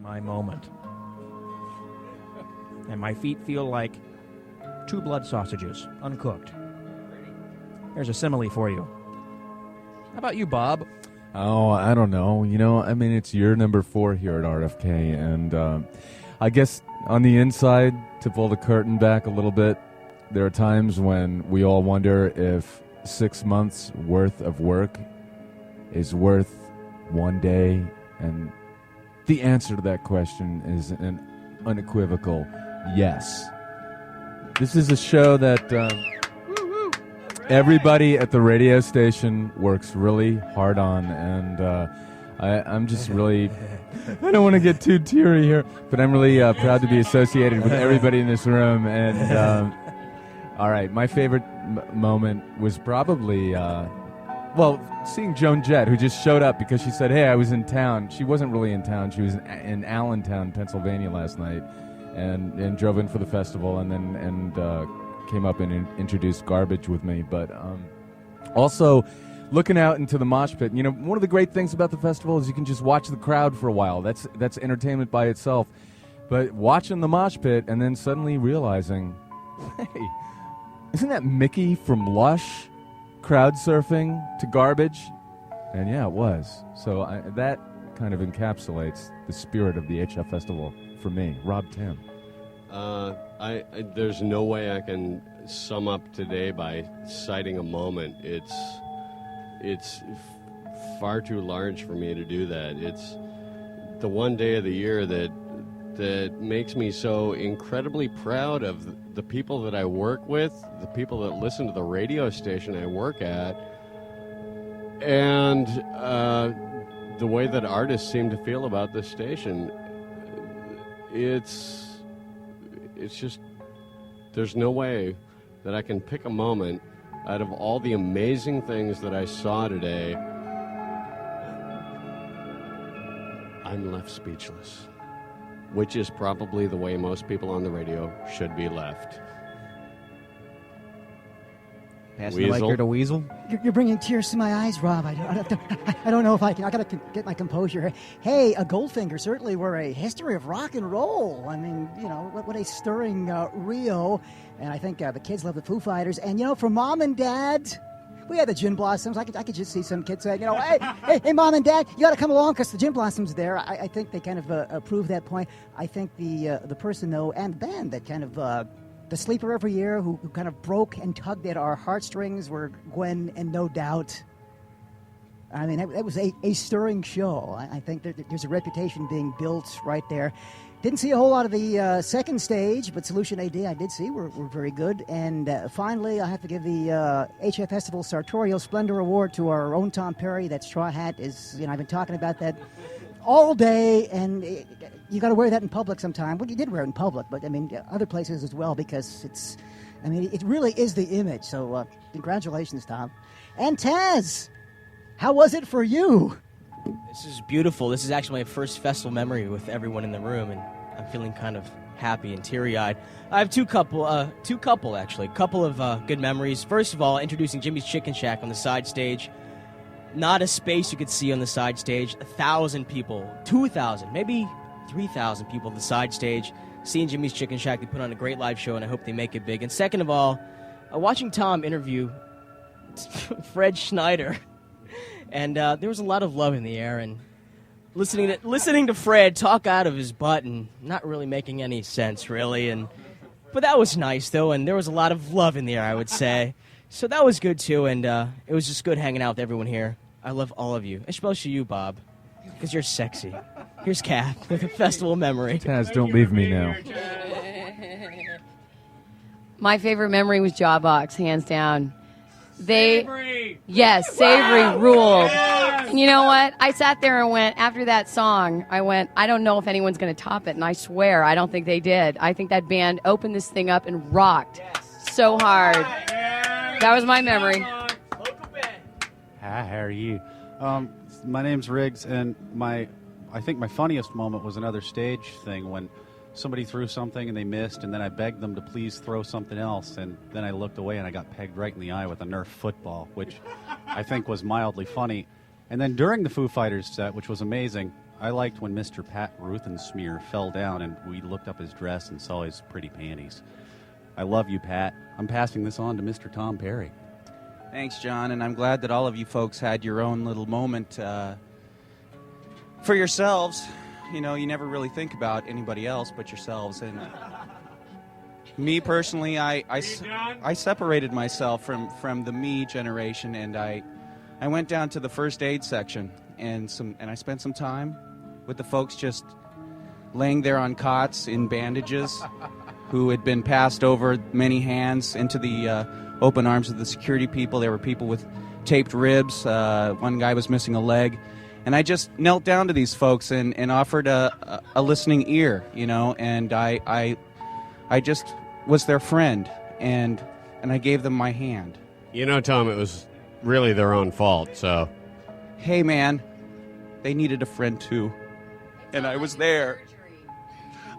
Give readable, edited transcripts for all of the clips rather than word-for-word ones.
My moment. And my feet feel like 2 blood sausages, uncooked. There's a simile for you. How about you, Bob? Oh, I don't know. It's year number 4 here at RFK, and I guess on the inside, to pull the curtain back a little bit, there are times when we all wonder if 6 months worth of work is worth 1 day, and the answer to that question is an unequivocal yes. This is a show that everybody at the radio station works really hard on, and I'm just really, I don't want to get too teary here, but I'm really proud to be associated with everybody in this room. And all right, my favorite moment was probably, seeing Joan Jett, who just showed up because she said, hey, I was in town. She wasn't really in town. She was in Allentown, Pennsylvania last night, and drove in for the festival, and then came up and introduced Garbage with me. But also looking out into the mosh pit. One of the great things about the festival is you can just watch the crowd for a while. That's entertainment by itself. But watching the mosh pit and then suddenly realizing, hey, isn't that Mickey from Lush crowd surfing to Garbage? And yeah, it was. So that kind of encapsulates the spirit of the HFStival for me. Rob Tim. There's no way I can sum up today by citing a moment. It's far too large for me to do that. It's the one day of the year that makes me so incredibly proud of the people that I work with, the people that listen to the radio station I work at, and the way that artists seem to feel about this station. It's just, there's no way that I can pick a moment out of all the amazing things that I saw today. I'm left speechless, which is probably the way most people on the radio should be left. Passing the mic here to Weasel. You're bringing tears to my eyes, Rob. I don't know if I can. I got to get my composure. Hey, a Goldfinger certainly were a history of rock and roll. I mean, what a stirring Rio. And I think the kids love the Foo Fighters. And, for Mom and Dad, we had the Gin Blossoms. I could just see some kids saying, hey, Mom and Dad, you got to come along because the Gin Blossoms there. I think they kind of proved that point. I think the person, though, and the band that kind of... the sleeper every year who kind of broke and tugged at our heartstrings were Gwen and No Doubt. I mean, that was a stirring show. I think there's a reputation being built right there. Didn't see a whole lot of the second stage, but Solution AD I did see were very good. And finally, I have to give the HFStival Sartorial Splendor Award to our own Tom Perry. That straw hat is, I've been talking about that all day, and you got to wear that in public sometime. Well, you did wear it in public, but other places as well, because it really is the image. So congratulations, Tom. And Taz, how was it for you? This is beautiful. This is actually my first festival memory with everyone in the room, and I'm feeling kind of happy and teary-eyed. I have a couple of good memories. First of all, introducing Jimmy's Chicken Shack on the side stage. Not a space you could see on the side stage. 1,000 people, 2,000, maybe 3,000 people on the side stage. Seeing Jimmy's Chicken Shack, they put on a great live show, and I hope they make it big. And second of all, watching Tom interview Fred Schneider, and there was a lot of love in the air, and listening to Fred talk out of his butt and not really making any sense, really. But that was nice, though, and there was a lot of love in the air, I would say. So that was good, too, and it was just good hanging out with everyone here. I love all of you, especially you, Bob, because you're sexy. Here's Kath with a festival memory. Taz, don't leave me now. My favorite memory was Jawbox, hands down. Savory! Yes, Savory ruled. And you know what? I sat there and went, after that song, I don't know if anyone's going to top it, and I swear, I don't think they did. I think that band opened this thing up and rocked so hard. That was my memory. Hi, how are you? My name's Riggs, and I think my funniest moment was another stage thing when somebody threw something and they missed, and then I begged them to please throw something else, and then I looked away and I got pegged right in the eye with a Nerf football, which I think was mildly funny. And then during the Foo Fighters set, which was amazing, I liked when Mr. Pat Ruthensmeer fell down and we looked up his dress and saw his pretty panties. I love you, Pat. I'm passing this on to Mr. Tom Perry. Thanks, John, and I'm glad that all of you folks had your own little moment for yourselves. You know, you never really think about anybody else but yourselves. And me personally, I separated myself from the me generation, and I went down to the first aid section, and I spent some time with the folks just laying there on cots in bandages, who had been passed over many hands into the open arms of the security people. There were people with taped ribs. One guy was missing a leg. And I just knelt down to these folks and offered a listening ear, you know, and I just was their friend, and I gave them my hand. You know, Tom, it was really their own fault, so... Hey, man, they needed a friend, too. And I was there.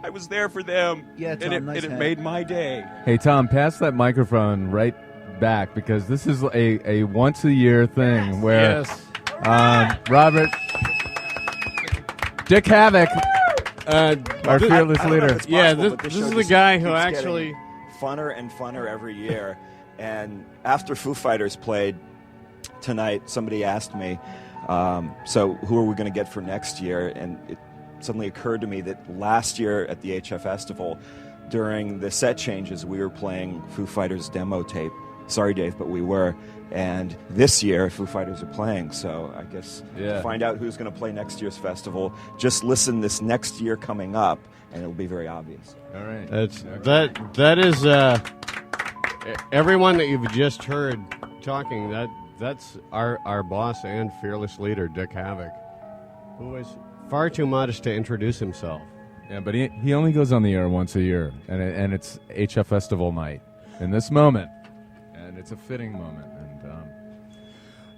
I was there for them. Yeah, Tom, and it made my day. Hey, Tom, pass that microphone right back, because this is a once-a-year thing where Robert, Dick Havoc, our fearless leader. Yeah, this is the guy who actually... funner and funner every year. And after Foo Fighters played tonight, somebody asked me, so who are we going to get for next year? And it suddenly occurred to me that last year at the HFStival, during the set changes, we were playing Foo Fighters demo tape. Sorry, Dave, but we were. And this year, Foo Fighters are playing. So I guess to find out who's going to play next year's festival, just listen this next year coming up, and it'll be very obvious. All right. That is everyone that you've just heard talking. That's our boss and fearless leader, Dick Havoc, who is far too modest to introduce himself. Yeah, but he only goes on the air once a year, and it's HFStival night in this moment, and it's a fitting moment, and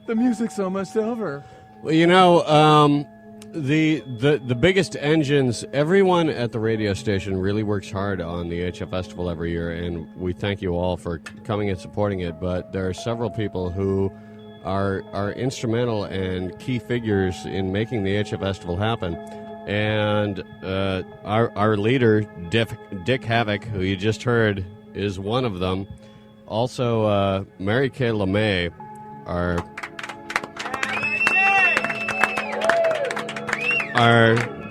the music's almost over. Well, you know, the biggest engines, everyone at the radio station really works hard on the HFStival every year, and we thank you all for coming and supporting it. But there are several people who are instrumental and key figures in making the HFStival happen. And our leader, Dick Havoc, who you just heard, is one of them. Also, Mary Kay LeMay, our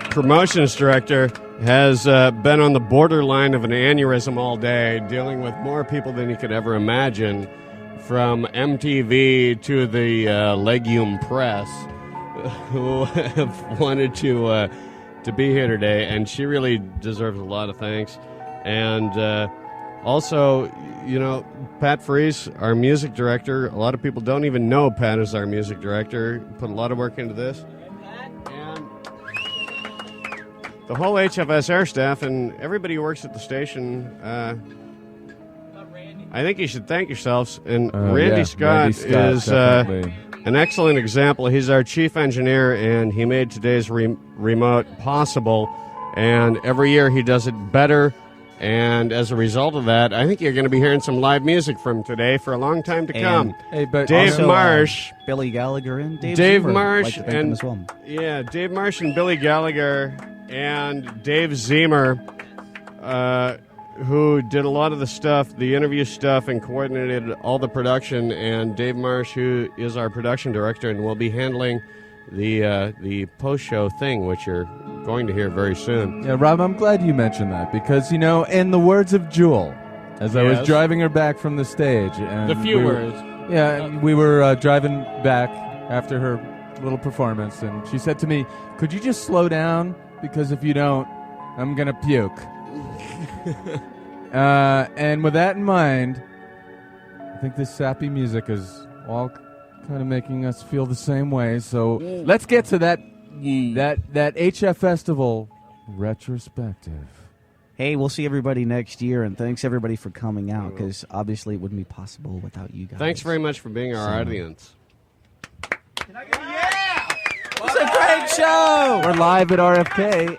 promotions director, has been on the borderline of an aneurysm all day, dealing with more people than you could ever imagine, from MTV to the Legume Press, who have wanted to be here today, and she really deserves a lot of thanks. And also, you know, Pat Freese, our music director. A lot of people don't even know Pat is our music director. Put a lot of work into this. And the whole HFS air staff and everybody who works at the station, I think you should thank yourselves. And Randy Scott is an excellent example. He's our chief engineer, and he made today's remote possible. And every year he does it better. And as a result of that, I think you're going to be hearing some live music from today for a long time to come. Hey, but Dave Marsh, Billy Gallagher, and Dave Zimmer. Marsh, like and as well. Yeah, Dave Marsh and Billy Gallagher and Dave Zimmer, who did a lot of the stuff, the interview stuff, and coordinated all the production. And Dave Marsh, who is our production director, and will be handling the post-show thing, which you're going to hear very soon. Yeah, Rob, I'm glad you mentioned that, because, you know, in the words of Jewel, as I was driving her back from the stage, and the few words. Yeah, we were driving back after her little performance, and she said to me, "Could you just slow down? Because if you don't, I'm going to puke." And with that in mind, I think this sappy music is all kind of making us feel the same way. So let's get to that HFStival retrospective. Hey, we'll see everybody next year, and thanks everybody for coming out, because obviously it wouldn't be possible without you guys. Thanks very much for being our audience. It's a great show! We're live at RFK.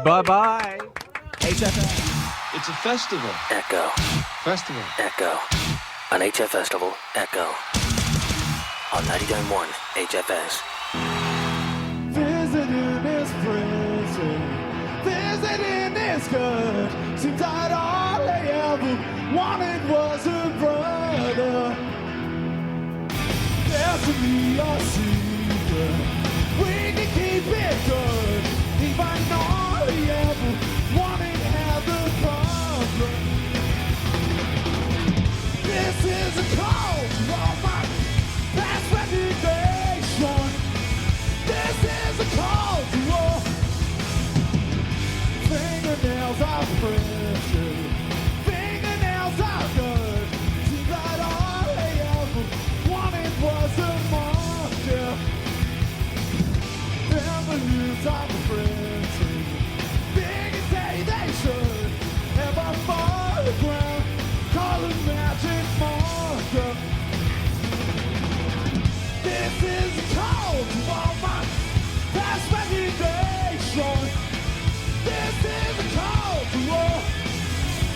Bye-bye. HFS. It's a festival. Echo. Festival. Echo. On HFStival Echo. On 90.1 HFS. Visiting is free. is good. Seems that all they ever wanted was a brother. There's to be a secret. We can keep it good. Even all they ever wanted had the problem. This is a call to all my past reputation. This is a call to all. Fingernails are precious. Fingernails are good. Seems like all they ever wanted was a monster. Revenues are printed. Big as they should. Ever fall to the ground. Call it magic marker. This is a call to all my past reputation. This is a call to all.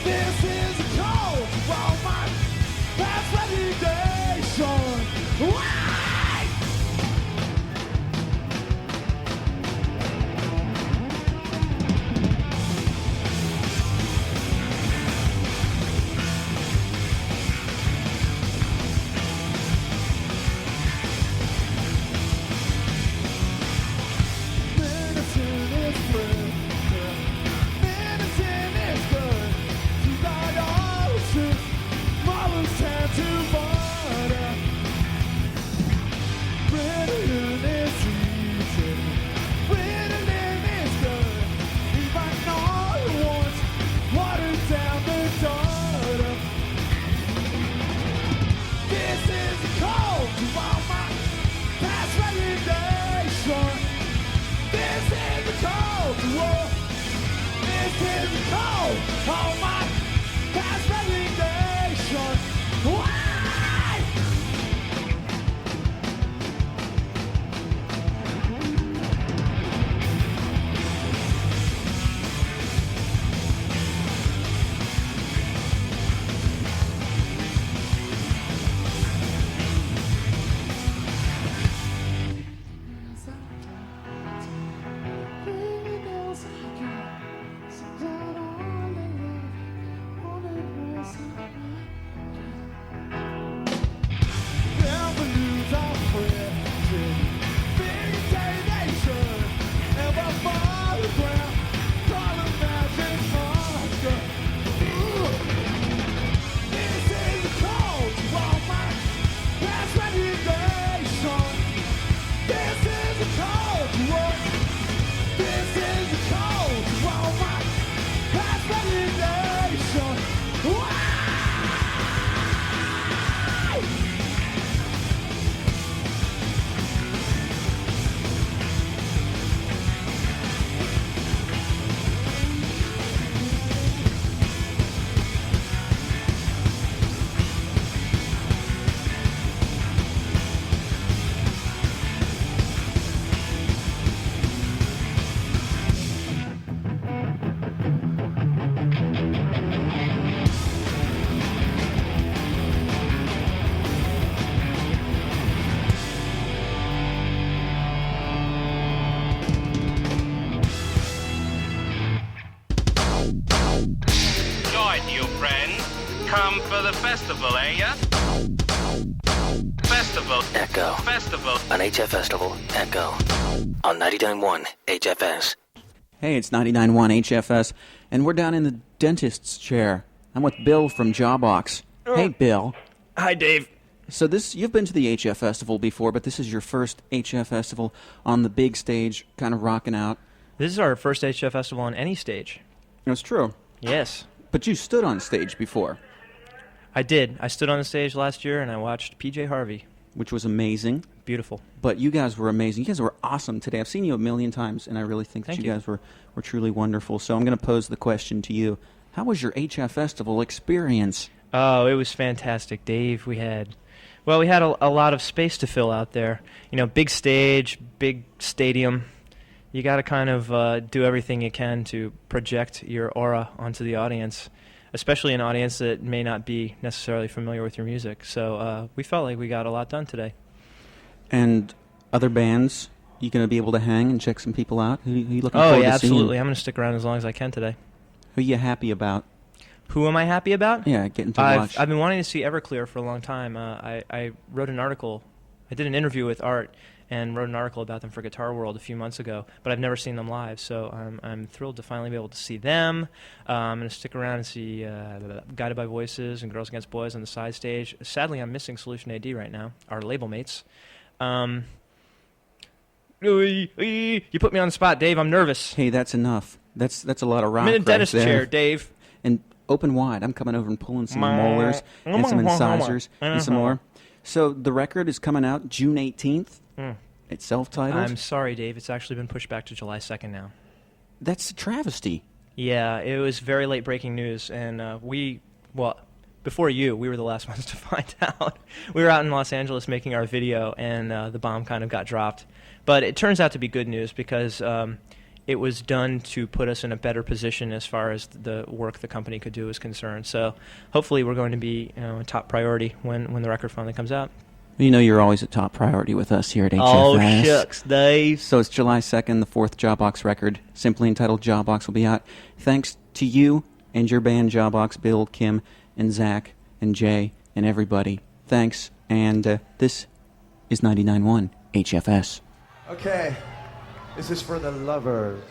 This is a call to all my past reputation. Why? Medicine is good. Medicine is good. You got all the truth. Mama's time to butter. Ritalin is easy. Ritalin is good. Even all you want, water down the daughter. This is a call to all my past reputation. This is a call to war. This is a call to all my past reputation. Why? Revenues are printed. Big day they should. Ever fall to the ground. Call it magic marker. This is a call to all my past reputation. This is a call to all. This is a call to all my past reputation. Why? Join you, friends. Come for the festival, eh, ya? Festival. Echo. Festival. On HFStival ECHO. On 99.1 HFS. Hey, it's 99.1 HFS, and we're down in the dentist's chair. I'm with Bill from Jawbox. Hey, Bill. Hi, Dave. So you've been to the HF Festival before, but this is your first HF Festival on the big stage, kind of rocking out. This is our first HF Festival on any stage. That's true. Yes. But you stood on stage before. I did. I stood on the stage last year, and I watched PJ Harvey. Which was amazing. Beautiful. But you guys were amazing. You guys were awesome today. I've seen you a million times, and I really think that Thank you you. guys were truly wonderful. So I'm going to pose the question to you. How was your HF Festival experience? Oh, it was fantastic, Dave. We had a lot of space to fill out there. You know, big stage, big stadium. You got to kind of do everything you can to project your aura onto the audience, especially an audience that may not be necessarily familiar with your music. So we felt like we got a lot done today. And other bands, you going to be able to hang and check some people out? Who you looking Oh, forward yeah, to seeing? absolutely. I'm going to stick around as long as I can today. Who are you happy about? Who am I happy about? Yeah, getting to watch. I've been wanting to see Everclear for a long time. I wrote an article. I did an interview with Art and wrote an article about them for Guitar World a few months ago, but I've never seen them live, so I'm thrilled to finally be able to see them. I'm going to stick around and see Guided by Voices and Girls Against Boys on the side stage. Sadly, I'm missing Solution AD right now, our label mates. You put me on the spot, Dave. I'm nervous. Hey, that's enough. That's a lot of rock. I'm in a dentist right there. chair, Dave. And open wide. I'm coming over and pulling some molars and some incisors and some more. So the record is coming out June 18th. It's self-titled. I'm sorry, Dave. It's actually been pushed back to July 2nd now. That's a travesty. Yeah, it was very late breaking news, and before you, we were the last ones to find out. We were out in Los Angeles making our video, and the bomb kind of got dropped. But it turns out to be good news because it was done to put us in a better position as far as the work the company could do is concerned. So hopefully we're going to be a top priority when the record finally comes out. You know you're always a top priority with us here at HFS. Oh, shucks, Dave. So it's July 2nd, the 4th Jawbox record, simply entitled Jawbox, will be out. Thanks to you and your band Jawbox, Bill, Kim, and Zach, and Jay, and everybody. Thanks, and this is 99.1 HFS. Okay, this is for the lovers.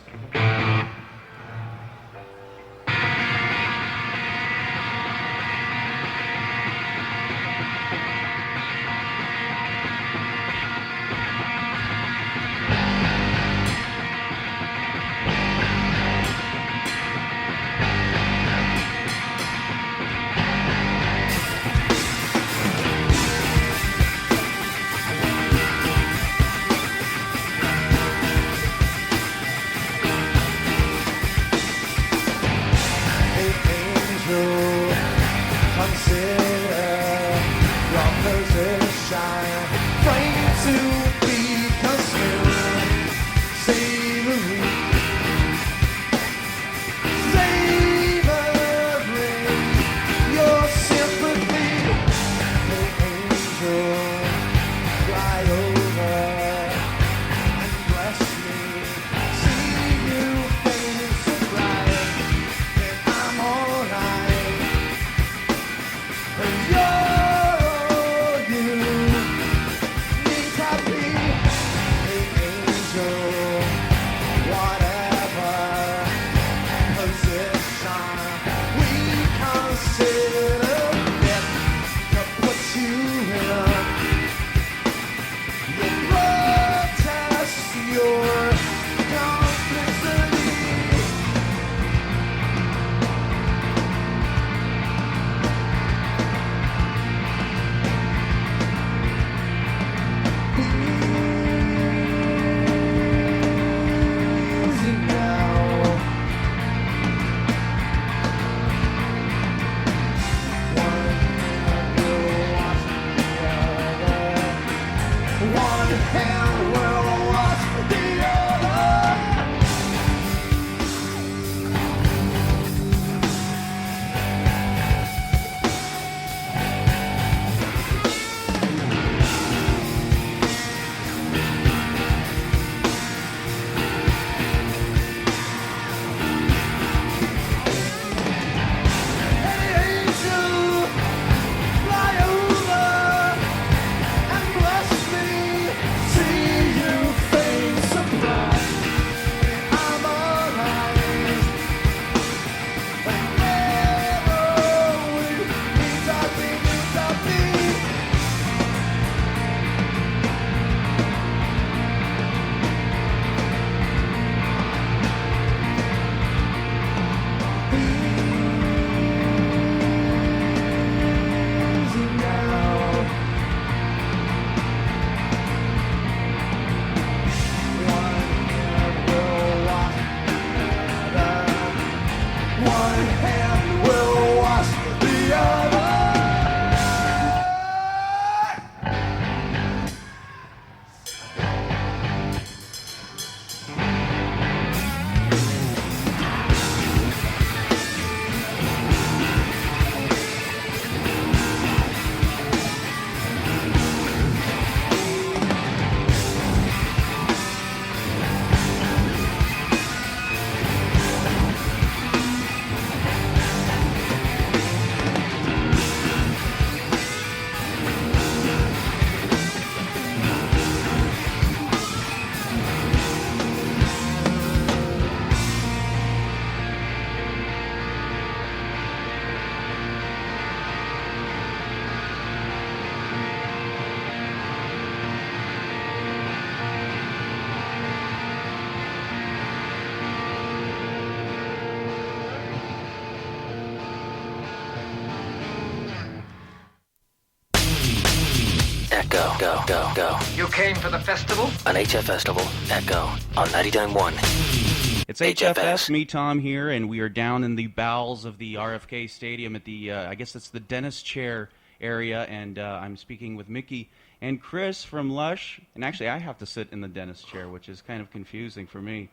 Go, go, go, go. You came for the festival? On HFStival ECHO on 99.1. It's HFS, me, Tom, here, and we are down in the bowels of the RFK Stadium at the, I guess it's the dentist chair area, and I'm speaking with Mickey and Chris from Lush. And actually, I have to sit in the dentist chair, which is kind of confusing for me.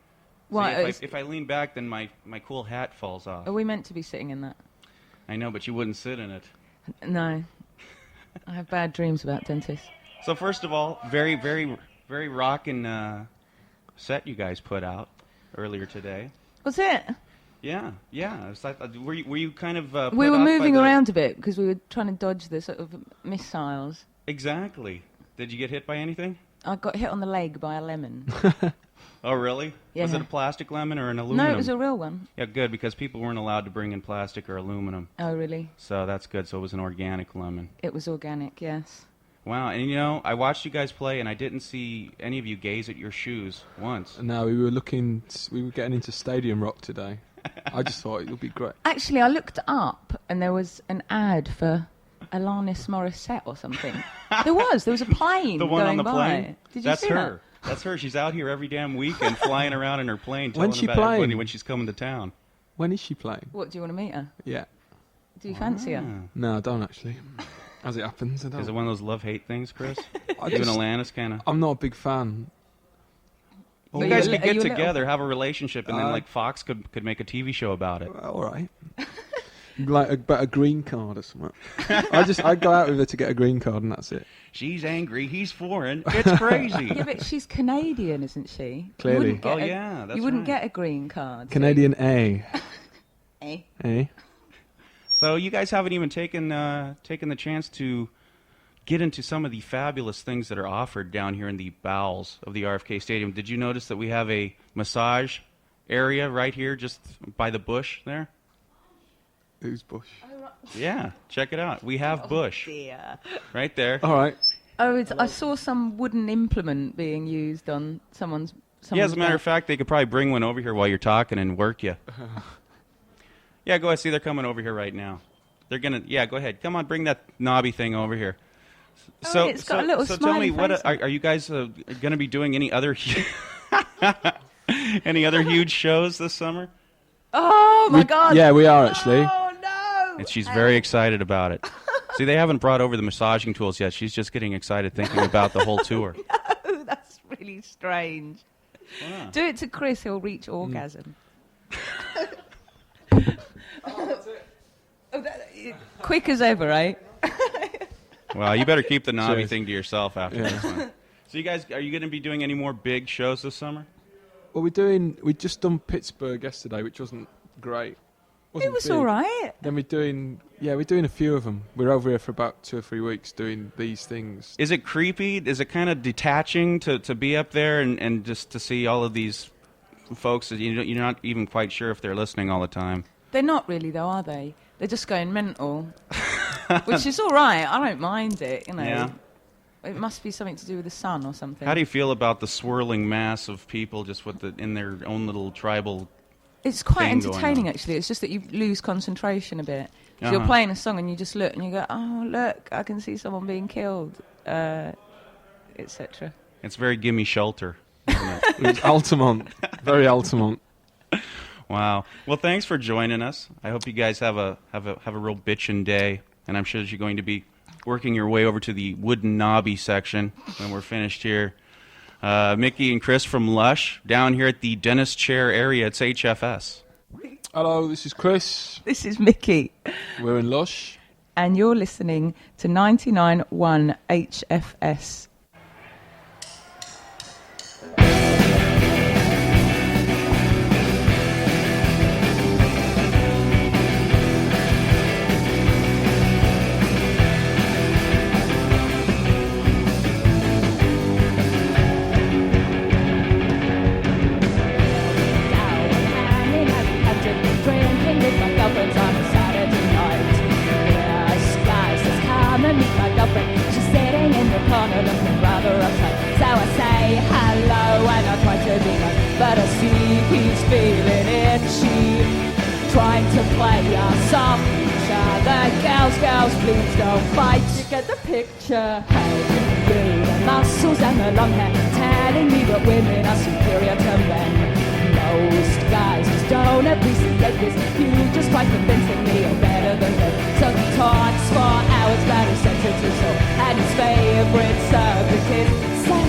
Why? See, if I lean back, then my cool hat falls off. Are we meant to be sitting in that? I know, but you wouldn't sit in it. No. I have bad dreams about dentists. So first of all, very, very, very rockin' set you guys put out earlier today. Was it? Yeah. Were you kind of? Put We were off by moving the... around a bit because we were trying to dodge the sort of missiles. Exactly. Did you get hit by anything? I got hit on the leg by a lemon. Oh, really? Yeah. Was it a plastic lemon or an aluminum? No, it was a real one. Yeah, good, because people weren't allowed to bring in plastic or aluminum. Oh, really? So that's good. So it was an organic lemon. It was organic, yes. Wow, and you know, I watched you guys play, and I didn't see any of you gaze at your shoes once. No, we were getting into stadium rock today. I just thought it would be great. Actually, I looked up, and there was an ad for Alanis Morissette or something. There was a plane The one going on the by. plane? Did you That's see her. that? That's her. She's out here every damn weekend flying around in her plane telling When's she about everybody playing? when she's coming to town. When is she playing? What, do you want to meet her? Yeah. Do you fancy her? No, I don't actually. As it happens, I don't. Is it one of those love-hate things, Chris? I You and just- Alanis kind of... I'm not a big fan. You guys could get together, have a relationship, and then like Fox could make a TV show about it. All right. Like a green card or something. I go out with her to get a green card and that's it. She's angry. He's foreign. It's crazy. Yeah, but she's Canadian, isn't she? Clearly. You wouldn't get a green card. Canadian A. A. A. So you guys haven't even taken the chance to get into some of the fabulous things that are offered down here in the bowels of the RFK Stadium. Did you notice that we have a massage area right here just by the bush there? Who's bush? Yeah, check it out. We have bush. Dear. Right there. All right. Oh, I saw some wooden implement being used on someone's Yeah, as a matter of fact, they could probably bring one over here while you're talking and work you. Yeah, go ahead. See, they're coming over here right now. They're gonna. Yeah, go ahead. Come on, bring that knobby thing over here. Oh, it's got a little so tell me, smiley face on are you guys going to be doing any other any other huge shows this summer? Oh my God! Yeah, we are actually. Oh no! And she's very excited about it. See, they haven't brought over the massaging tools yet. She's just getting excited thinking about the whole tour. No, that's really strange. Wow. Do it to Chris; he'll reach orgasm. Quick as ever, right? Well, you better keep the knobby Cheers. thing to yourself after this one. So you guys, are you going to be doing any more big shows this summer? Well, we just done Pittsburgh yesterday, which wasn't great. It was big. all right. Then we're doing a few of them. We're over here for about 2 or 3 weeks doing these things. Is it creepy? Is it kind of detaching to be up there and just to see all of these folks that you're not even quite sure if they're listening all the time? They're not really, though, are they? They're just going mental, which is all right. I don't mind it, you know. Yeah. It must be something to do with the sun or something. How do you feel about the swirling mass of people just in their own little tribal? It's quite thing going entertaining, on? actually. It's just that you lose concentration a bit. So you're Uh-huh. playing a song and you just look and you go, oh, look, I can see someone being killed, etc. It's very gimme shelter. Isn't it? It's Altamont, very Altamont. Wow. Well, thanks for joining us. I hope you guys have a real bitchin' day, and I'm sure that you're going to be working your way over to the wooden knobby section when we're finished here. Mickey and Chris from Lush down here at the dentist chair area. It's HFS. Hello, this is Chris. This is Mickey. We're in Lush. And you're listening to 99.1 HFS. But I see he's feeling itchy, trying to play us off each other. Girls, please don't fight. You get the picture. Hey. The muscles and the long hair telling me that women are superior to men. Most guys just don't appreciate this. You just try convincing me you're better than them. So he talks for hours about his sensitive soul and his favorite subject is sex.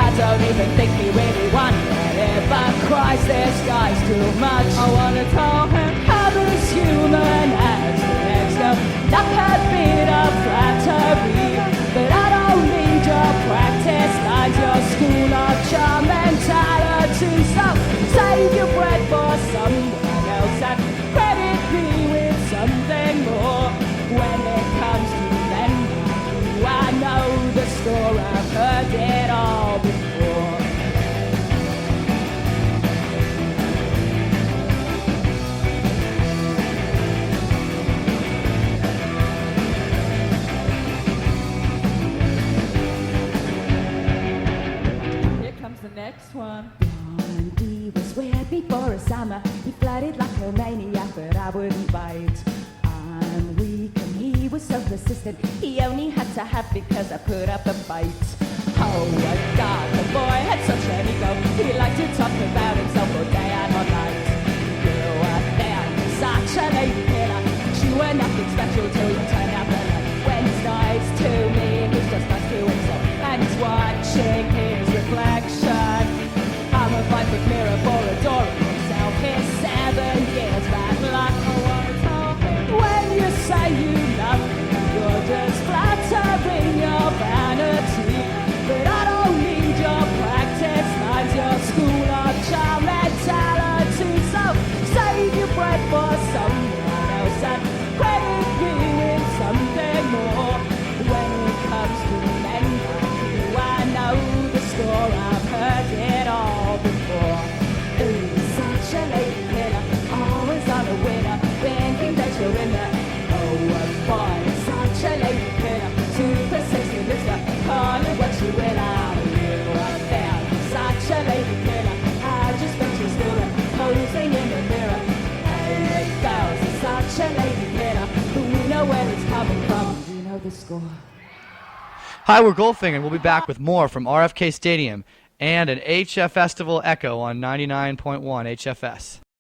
I don't even think he really wants it, but Christ, this guy's too much. I wanna tell him how this human as the next girl. Not a bit of flattery, but I don't need your practice lines, your school of charm mentality. So save your breath for someone else and credit me with something more. When it comes to men, I know the score, I've heard it all before. Here comes the next one. Blondie was weird before a summer. He flirted like a maniac, but I wouldn't bite. I'm weak and he was so persistent. He only had to have because I put up a fight. Oh my God, the boy had such an ego. He liked to talk about himself all day and all night. You were there, such a lady killer. You were nothing special till you turned out the light. When he's nice to me, he's just nice to himself. And he's watching his reflection. I'm a 5-foot mirror for adoring himself. He's 7 years bad luck. I wanna tell him when you say you love me, you're just flattering your vanity. But I don't need your practice lines, your school of child mentality. So save your breath for someone else and credit me with something more. When it comes to men like you, I know the score, I've heard it all before. Ooh, such a lady killer, always on a winner, thinking that you're in there. Oh, boy, such a lady killer, super sexy mister, call it what you will, out of you up there. Such a lady killer, I just bet you still there, posing in the mirror. Hey, girls, such a lady killer, but we know where it's coming from. We know the score. Hi, we're Goldfinger, and we'll be back with more from RFK Stadium and an HFStival ECHO on 99.1 HFS.